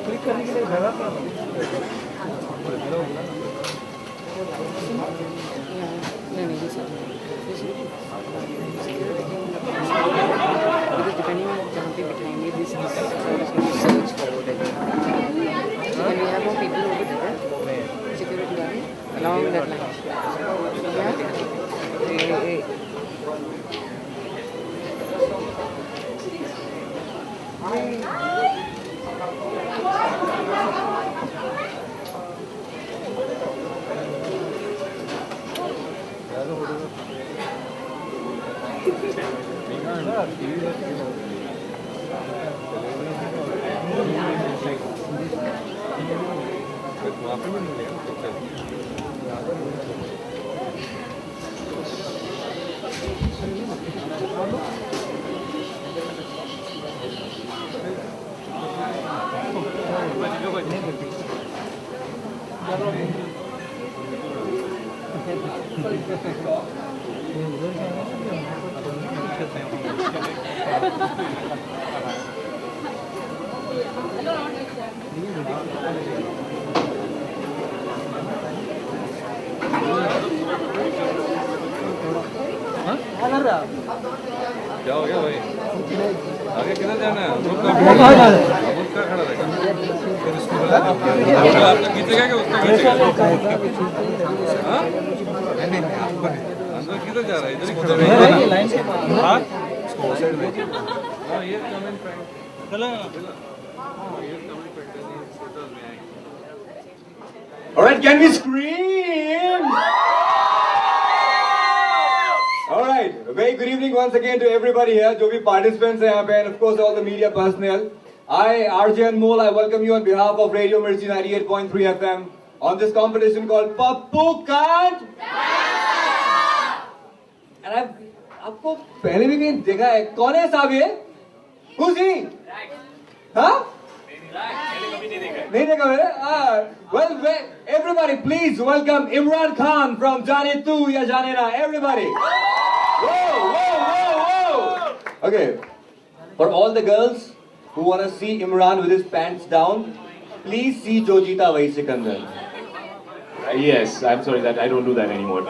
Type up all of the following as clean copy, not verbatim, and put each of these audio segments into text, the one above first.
Click करने के लिए जगह because depending on जहाँ पे बिठाएंगे this search forward and we have more people over there security guard along that line क्या हो गया भाई? आगे किधर जाना है? ग्रुप का खड़ा रहेगा। आपका खींचेगा क्या उसका खींचेगा? हाँ? अंदर किधर जा रहा है? इधर ही खड़ा रहेगा। हाँ? हाँ ये कमेंट फ्रेंड। चला। All right, can we scream? All right, very good evening once again to everybody here, जो भी participants हैं यहाँ पे, and of course all the media personnel. I, RJ Anmol, I welcome you on behalf of Radio Mirchi 98.3 FM on this competition called Pappu Can't. And I've आपको पहले भी कहीं देखा है, कौन है साहब ये? Who's he? हाँ? नहीं देखा मैंने? Well, everybody, please welcome Imran Khan from Jaane Tu Ya Jaane Na. Everybody. Whoa, whoa, whoa, whoa. Okay. For all the girls who want to see Imran with his pants down, please see Jojita Vai Sikandar. Yes, I'm sorry that I don't do that anymore.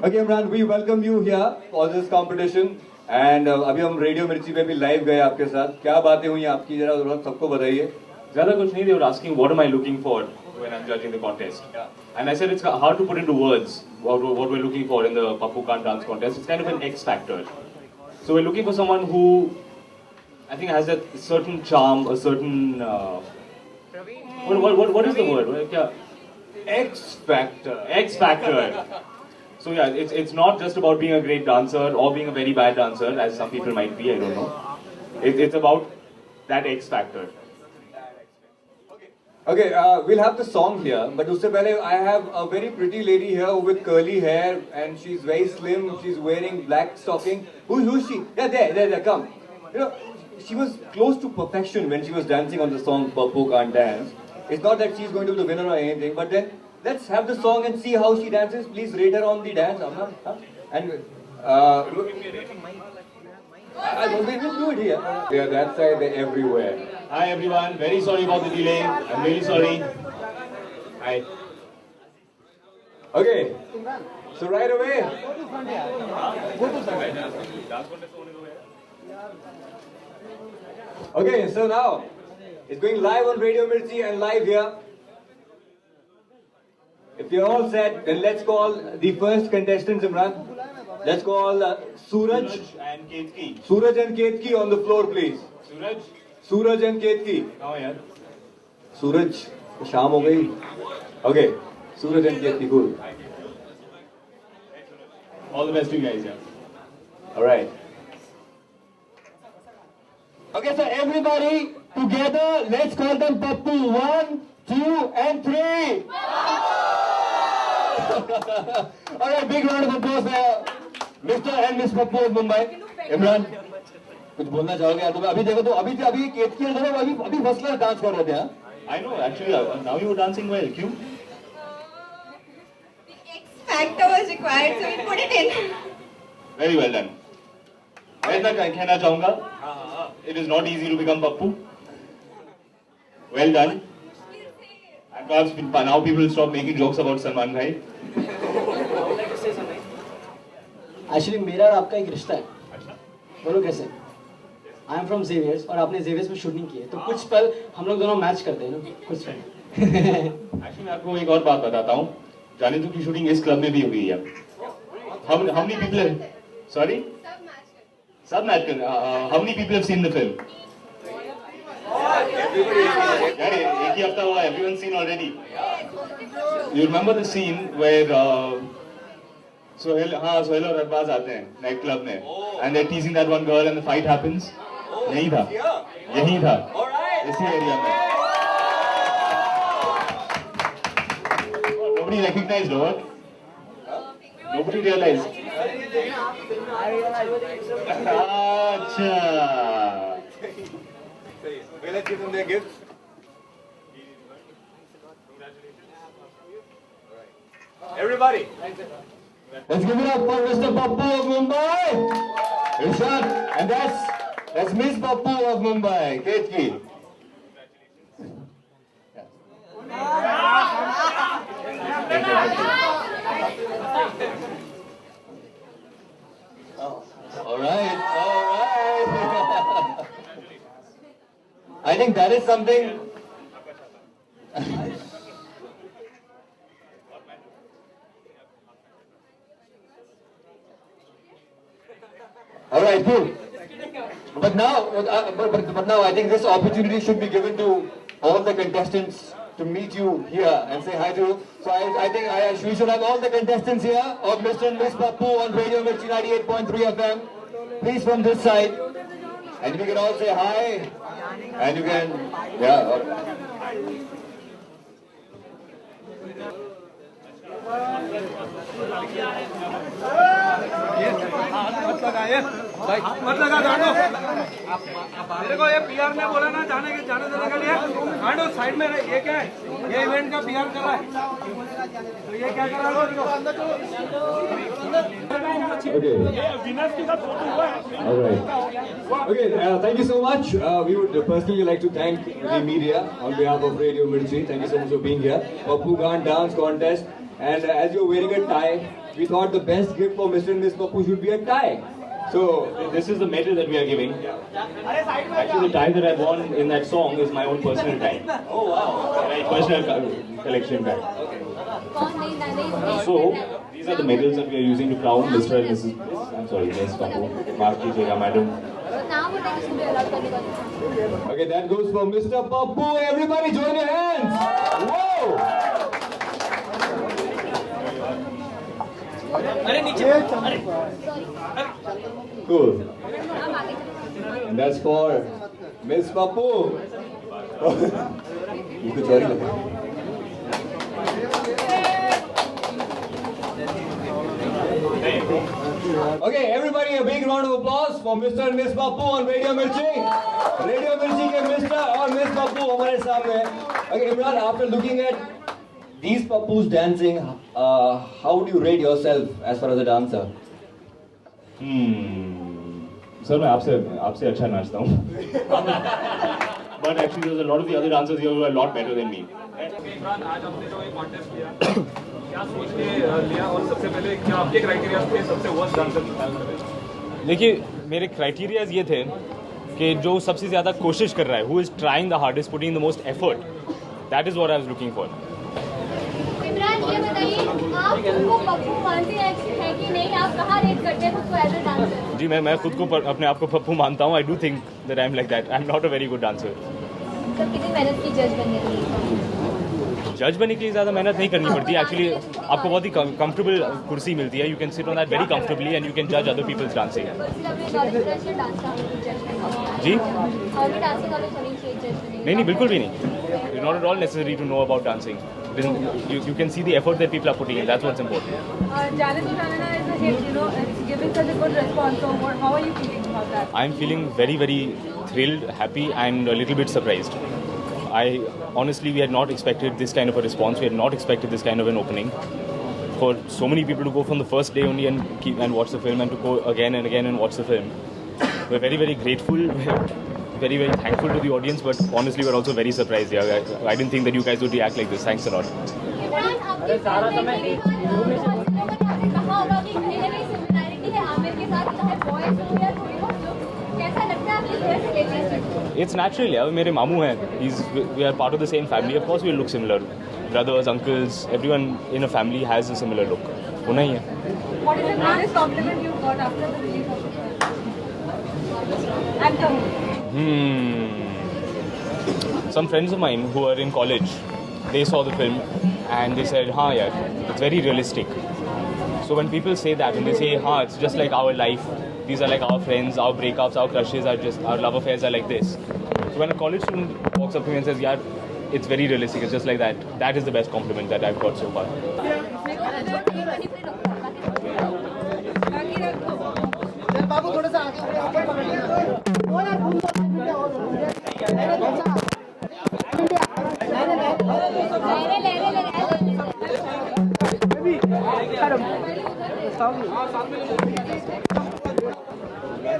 Okay, Imran, we welcome you here for this competition. And अभी हम radio मिर्ची पे भी live गए आपके साथ. क्या बातें हुई आपकी जरा सबको बताइए. ज़्यादा कुछ नहीं. They were asking what am I looking for when I'm judging the contest. Yeah. And I said it's hard to put into words what we're looking for in the Pappu Can't dance contest. It's kind of an X factor. So we're looking for someone who I think has a certain charm, a certain what is the word? X factor. X factor. So yeah, it's not just about being a great dancer or being a very bad dancer, as some people might be, I don't know. It's about that X factor. Okay, we'll have the song here, but usse pehle I have a very pretty lady here with curly hair and she's very slim, she's wearing black stocking. Who's she? Yeah, there, come. You know, she was close to perfection when she was dancing on the song Pappu Can't Dance. It's not that she's going to be the winner or anything, but then let's have the song and see how she dances. Please rate her on the dance, Amna. Huh? And we will do it here. They're that side, they're everywhere. Hi everyone, very sorry about the delay. I'm really sorry. Hi. Okay, so right away. Okay, so now it's going live on Radio Mirchi and live here. If you're all set, then let's call the first contestants, Imran. Let's call Suraj And Ketki. Suraj and Ketki on the floor, please. Suraj? Suraj and Ketki. Oh yeah. Suraj, शाम हो गई. Okay, Suraj and Ketki, cool. All the best to you guys, yeah. All right. Okay, so everybody together, let's call them Pappu. 1, 2, and 3. All right, big round of applause there. Mister and miss Pappu of Mumbai. Imran कुछ बोलना चाहोगे यार? तुम्हें अभी देखो तो अभी केतकी अभी फर्स्ट क्लास डांस कर रहे थे। हाँ I know, actually, now you were dancing well. Cue. The X factor was required, so we put it in. Very well done. मैं इतना कहना चाहूँगा, it is not easy to become Pappu. Well done. And perhaps now people will stop making jokes about Salman Bhai. Actually मेरा और आपका एक रिश्ता है। बोलो कैसे? आई एम फ्रॉम जेवियर्स और आपने जेवियर्स में शूटिंग की है, तो कुछ पल हम लोग दोनों मैच करते हैं ना, कुछ पल। Actually, मैं आपको एक और बात बताता हूँ। जाने तो की शूटिंग इस क्लब में भी हुई है। How many people? Sorry? सब मैच कर। How many people have seen the film? यार एक ही हफ्ता हुआ। Everyone's seen already. You remember the scene where Sohail और अरबाज आते हैं नाइट क्लब में, and they're teasing that one girl and the fight happens. यही था इसी एरिया में। Nobody recognized what? Nobody realized. अच्छा। let's give them their gifts. Everybody, let's give it up for Mr. Pappu of Mumbai. Irshad, and that's Miss Pappu of Mumbai, Ketki. All right. I think that is something. All right, cool. But now I think this opportunity should be given to all the contestants to meet you here and say hi to you. So I think we should have all the contestants here of Mr. and Miss Pappu on Radio Mirchi 98.3 FM. Please from this side. And we can all say hi. And you can, मत लगा गांडो। मेरे को ये PR ने बोला ना जाने देने के लिए। गांडो साइड में ये क्या है? ये इवेंट का पीआर कर रहा है, तो ये क्या कर रहा है? All right. Okay, thank you so much. We would personally like to thank the media on behalf of Radio Mirchi. Thank you so much for being here. Pappu Gaan Dance Contest. And as you're wearing a tie, we thought the best gift for Mr. and Miss Pappu should be a tie. So, this is the medal that we are giving. Actually, the tie that I won in that song is my own personal tie. Oh wow! My personal collection tie. So, these are the medals that we are using to crown Mr. and Mrs. I'm sorry, Miss Pappu. Maaf kijiyega, madam. Okay, that goes for Mr. Pappu. Everybody join your hands. Whoa! Cool. And that's for Miss Pappu. You could join it. Okay, everybody, a big round of applause for Mr. and Miss Pappu on Radio Mirchi. Radio Mirchi के Mr. और Miss Pappu हमारे सामने हैं. Okay, Imran, after looking at these Pappus dancing, how would you rate yourself as far as a dancer? Sir, मैं आपसे अच्छा नाचता हूँ. But actually, there's a lot of the other dancers here who are a lot better than me. Imran, आज आपने जो ये contest किया, क्या सोच के लिया और सबसे पहले क्या आपके क्राइटेरिया थे सबसे वर्स्ट डांसर निकालने? देखिए, मेरे क्राइटेरियाज ये थे कि जो सबसे ज़्यादा कोशिश कर रहा है, who is trying the hardest, putting the most effort, that is what I was looking for. Imran, ये बताइए आप खुद को पप्पू मानते हैं कि नहीं? आप कहाँ रेट करते हैं खुद को एज अ डांसर? जी, मैं खुद को अपने आप को पप्पू मानता हूँ. I do think that I am like that. I am not a very good dancer. तो कितनी मेहनत की जज बनने के लिए? जज बनने के लिए ज़्यादा मेहनत नहीं करनी पड़ती. एक्चुअली आपको बहुत ही कंफर्टेबल कुर्सी मिलती है. You can sit on that very comfortably and you can जज अदर पीपल्स डांसिंग. जी, नहीं बिल्कुल भी नहीं. It's not at all necessary to know about dancing. Then you can see the effort that people are putting in. That's what's important. Janet Janana is a hit, you know, it's giving such a good response. So how are you feeling about that? I'm feeling very, very thrilled, happy, and a little bit surprised. Honestly, we had not expected this kind of a response. We had not expected this kind of an opening. For so many people to go from the first day only and watch the film, and to go again and again and watch the film. We're very, very grateful. We're very, very thankful to the audience, but honestly, we're also very surprised. Yeah, I didn't think that you guys would react like this. Thanks a lot. Imran, आपकी film देखने के बाद बहुत से लोगों ने आपसे कहा होगा कि कहीं ना कहीं सिमिलैरिटी है आमिर के साथ, चाहे बॉयज हो या थोड़ी बहुत लोग। कैसा लगता है आपकी वजह से रिलेशनशिप? It's natural, yeah. मेरे मामू हैं. We are part of the same family. Of course, we look similar. Brothers, uncles, everyone in a family has a similar look. होना ही है. What is the greatest compliment you got after the release of the film? And Some friends of mine who are in college, they saw the film and they said, "Ha, yaar, it's very realistic." So when people say that and they say, "Ha, it's just like our life. These are like our friends, our breakups, our crushes are just, our love affairs are like this." So when a college student walks up to me and says, "Yeah, it's very realistic. It's just like that." That is the best compliment that I've got so far.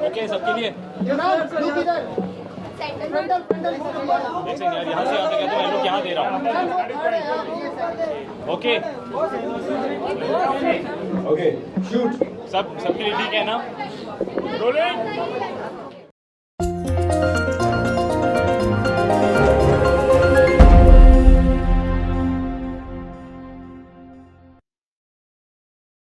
Okay, सबके लिए। एक second यार, यहाँ से आके कहते हो मैं लोग यहाँ दे रहा हूँ। Okay. Okay, shoot. सबके लिए ठीक है ना? Rolling.